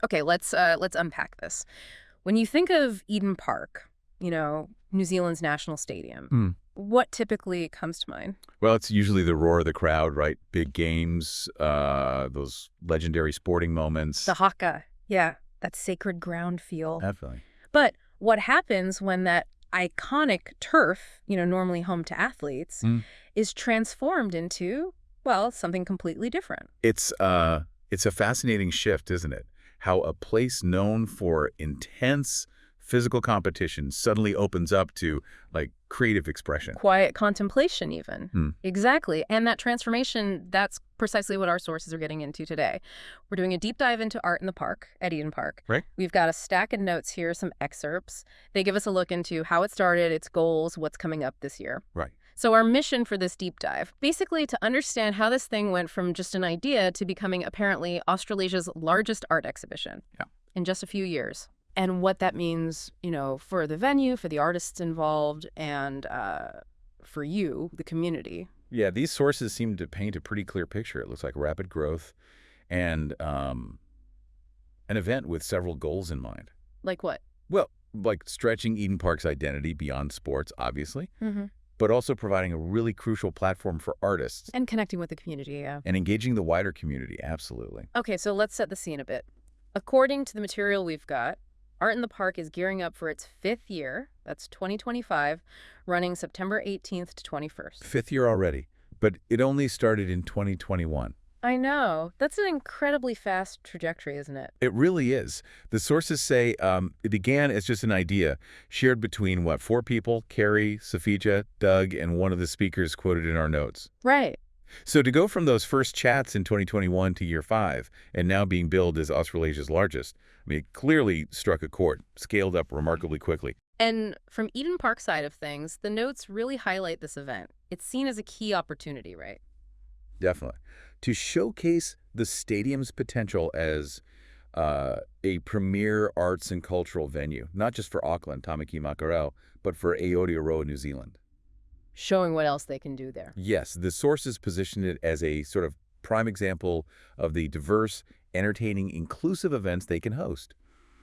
Okay, let's unpack this. When you think of Eden Park, New Zealand's national stadium, Hmm. what typically comes to mind? Well, it's usually the roar of the crowd, right? Big games, those legendary sporting moments. The haka, yeah, that sacred ground feel. Definitely. But what happens when that iconic turf, normally home to athletes, Hmm. is transformed into, well, something completely different? It's a fascinating shift, isn't it? How a place known for intense physical competition suddenly opens up to, like, creative expression. Quiet contemplation, even. Hmm. Exactly. And that transformation, that's precisely what our sources are getting into today. We're doing a deep dive into art in the park, at Eden Park. Right. We've got a stack of notes here, some excerpts. They give us a look into how it started, its goals, what's coming up this year. Right. So our mission for this deep dive, basically to understand how this thing went from just an idea to becoming apparently Australasia's largest art exhibition in just a few years. And what that means, for the venue, for the artists involved, and for you, the community. Yeah, these sources seem to paint a pretty clear picture. It looks like rapid growth and an event with several goals in mind. Like what? Well, like stretching Eden Park's identity beyond sports, obviously, Mm-hmm. but also providing a really crucial platform for artists And connecting with the community, yeah. and engaging the wider community, absolutely. Okay, so let's set the scene a bit. According to the material we've got, Art in the Park is gearing up for its 5th year, that's 2025, running September 18th to 21st. 5th year already, but it only started in 2021. I know. That's an incredibly fast trajectory, isn't it? It really is. The sources say it began as just an idea shared between, 4 people, Carrie, Safija, Doug, and one of the speakers quoted in our notes. Right. So to go from those first chats in 2021 to year 5, and now being billed as Australasia's largest, it clearly struck a chord, scaled up remarkably quickly. And from Eden Park side of things, the notes really highlight this event. It's seen as a key opportunity, right? Definitely. To showcase the stadium's potential as a premier arts and cultural venue, not just for Auckland, Tamaki Makaurau, but for Aotearoa, New Zealand. Showing what else they can do there. Yes, the sources position it as a sort of prime example of the diverse, entertaining, inclusive events they can host.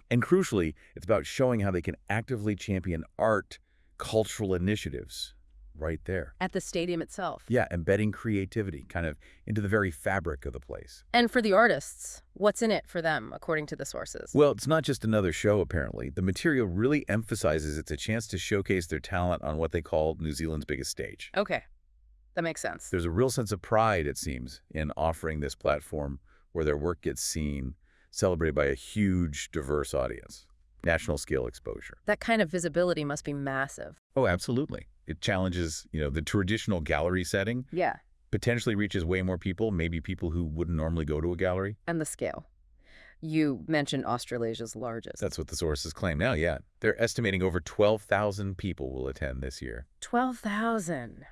And crucially, it's about showing how they can actively champion art, cultural initiatives right there. At the stadium itself. Yeah, embedding creativity kind of into the very fabric of the place. And for the artists, what's in it for them, according to the sources? Well, it's not just another show, apparently. The material really emphasizes it's a chance to showcase their talent on what they call New Zealand's biggest stage. Okay, that makes sense. There's a real sense of pride, it seems, in offering this platform where their work gets seen, celebrated by a huge, diverse audience. National scale exposure. That kind of visibility must be massive. Oh, absolutely. It challenges, the traditional gallery setting, Yeah, potentially reaches way more people, maybe people who wouldn't normally go to a gallery. and the scale. You mentioned Australasia's largest. That's what the sources claim now, yeah. They're estimating over 12,000 people will attend this year. 12,000.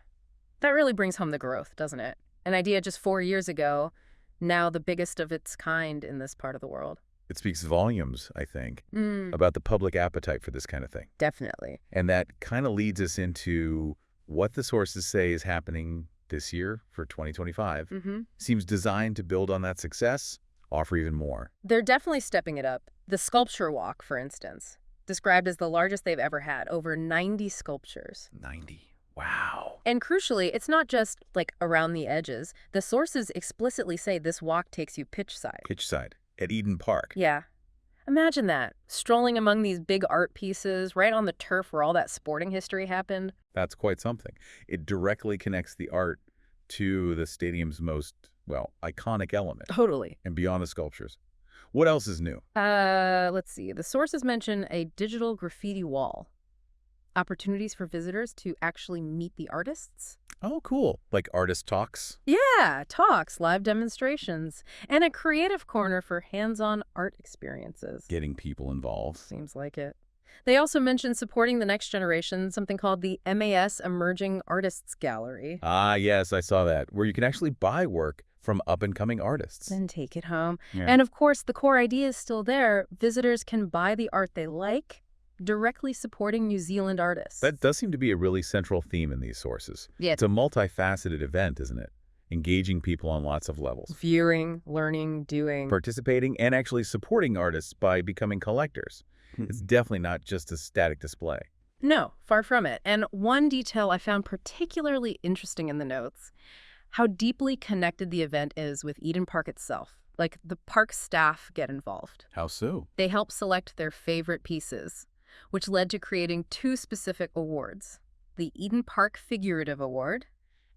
That really brings home the growth, doesn't it? An idea just 4 years ago, now the biggest of its kind in this part of the world. It speaks volumes, I think, about the public appetite for this kind of thing. Definitely. And that kind of leads us into what the sources say is happening this year for 2025. Seems designed to build on that success, offer even more. They're definitely stepping it up. The sculpture walk, for instance, described as the largest they've ever had, over 90 sculptures. 90. Wow. And crucially, it's not just, like, around the edges. The sources explicitly say this walk takes you pitchside. Pitchside at Eden Park. Yeah. Imagine that, strolling among these big art pieces right on the turf where all that sporting history happened. That's quite something. It directly connects the art to the stadium's most, iconic element. Totally. And beyond the sculptures. What else is new? Let's see. The sources mention a digital graffiti wall. Opportunities for visitors to actually meet the artists. Oh, cool. Like artist talks? Yeah, talks, live demonstrations, and a creative corner for hands-on art experiences. Getting people involved. Seems like it. They also mentioned supporting the next generation, something called the MAS Emerging Artists Gallery. Ah, yes, I saw that, where you can actually buy work from up-and-coming artists. Then take it home. Yeah. And of course, the core idea is still there. Visitors can buy the art they like, directly supporting New Zealand artists. That does seem to be a really central theme in these sources. Yeah. It's a multifaceted event, isn't it? engaging people on lots of levels. Viewing, learning, doing. Participating and actually supporting artists by becoming collectors. It's definitely not just a static display. No, far from it. And one detail I found particularly interesting in the notes, how deeply connected the event is with Eden Park itself. Like, the park staff get involved. How so? They help select their favorite pieces, which led to creating 2 specific awards, the Eden Park Figurative Award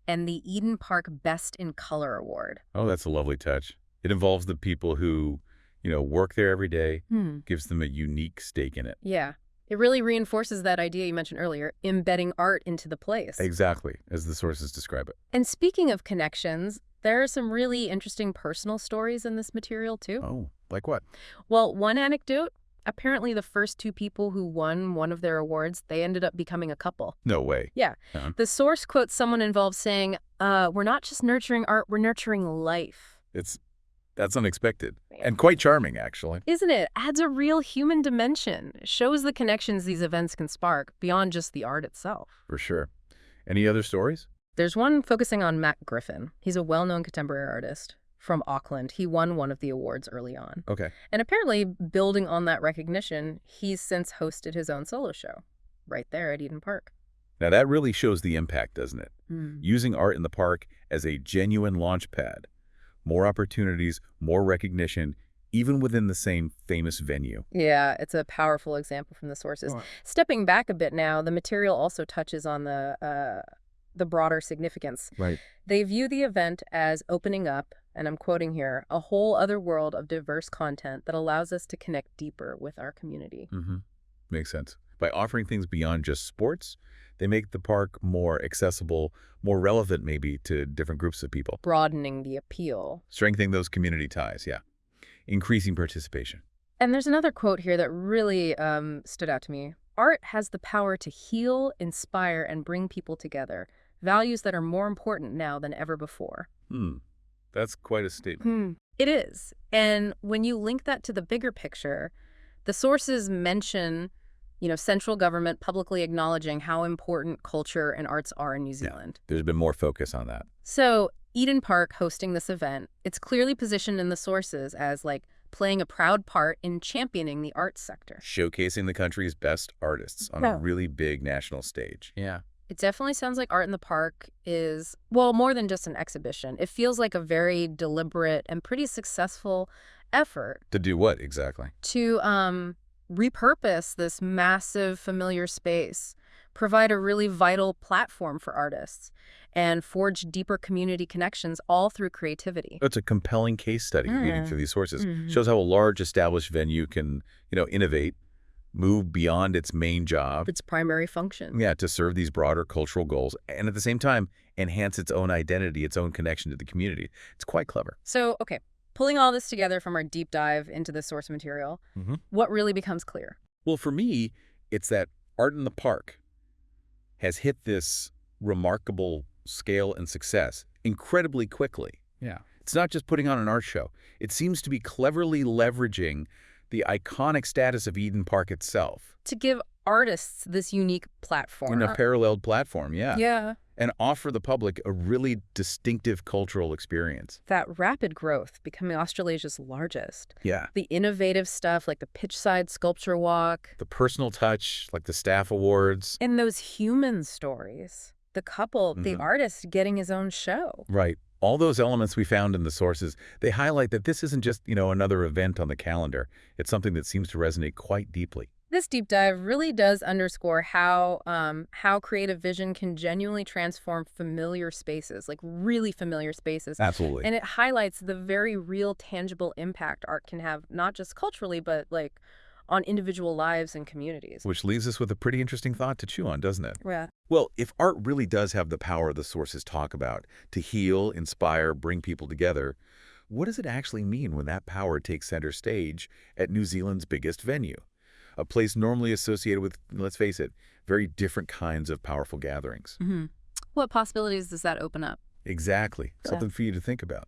and the Eden Park Best in Color Award. Oh, that's a lovely touch. It involves the people who, work there every day, gives them a unique stake in it. Yeah. It really reinforces that idea you mentioned earlier, embedding art into the place. Exactly, as the sources describe it. And speaking of connections, there are some really interesting personal stories in this material, too. Oh, like what? Well, one anecdote, apparently the first 2 people who won one of their awards, they ended up becoming a couple. No way. Yeah. The source quotes someone involved saying, we're not just nurturing art, we're nurturing life. That's unexpected and quite charming, actually. Isn't it? Adds a real human dimension. Shows the connections these events can spark beyond just the art itself. For sure. Any other stories? There's one focusing on Matt Griffin. He's a well-known contemporary artist from Auckland. He won one of the awards early on. Okay. And apparently, building on that recognition, he's since hosted his own solo show right there at Eden Park. Now, that really shows the impact, doesn't it? Using art in the park as a genuine launch pad. More opportunities, more recognition, even within the same famous venue. Yeah, it's a powerful example from the sources. Oh. Stepping back a bit now, the material also touches on the broader significance. Right. They view the event as opening up, and I'm quoting here, a whole other world of diverse content that allows us to connect deeper with our community. Makes sense. By offering things beyond just sports, they make the park more accessible, more relevant maybe to different groups of people. Broadening the appeal. Strengthening those community ties, yeah. Increasing participation. And there's another quote here that really stood out to me. Art has the power to heal, inspire, and bring people together. Values that are more important now than ever before. That's quite a statement. It is. And when you link that to the bigger picture, the sources mention, central government publicly acknowledging how important culture and arts are in New Zealand. Yeah, there's been more focus on that. So Eden Park hosting this event, it's clearly positioned in the sources as playing a proud part in championing the arts sector. Showcasing the country's best artists on a really big national stage. Yeah. It definitely sounds like Art in the Park is, well, more than just an exhibition. It feels like a very deliberate and pretty successful effort. To do what exactly? To repurpose this massive familiar space, provide a really vital platform for artists, and forge deeper community connections all through creativity. It's a compelling case study reading through these sources. Shows how a large established venue can, innovate, move beyond its main job. Its primary function. Yeah, to serve these broader cultural goals and at the same time enhance its own identity, its own connection to the community. It's quite clever. So, okay, pulling all this together from our deep dive into the source material, what really becomes clear? Well, for me, it's that Art in the Park has hit this remarkable scale and success incredibly quickly. Yeah. It's not just putting on an art show. It seems to be cleverly leveraging the iconic status of Eden Park itself. To give artists this unique platform. In a paralleled platform, yeah. Yeah. And offer the public a really distinctive cultural experience. That rapid growth, becoming Australasia's largest. Yeah. The innovative stuff like the pitchside sculpture walk. The personal touch, like the staff awards. And those human stories. The couple, the artist getting his own show. Right. All those elements we found in the sources, they highlight that this isn't just, another event on the calendar. It's something that seems to resonate quite deeply. This deep dive really does underscore how creative vision can genuinely transform familiar spaces, like really familiar spaces. Absolutely. And it highlights the very real, tangible impact art can have, not just culturally, but on individual lives and communities. Which leaves us with a pretty interesting thought to chew on, doesn't it? Yeah. Well, if art really does have the power the sources talk about to heal, inspire, bring people together, what does it actually mean when that power takes center stage at New Zealand's biggest venue? A place normally associated with, let's face it, very different kinds of powerful gatherings. What possibilities does that open up? Exactly. Something for you to think about.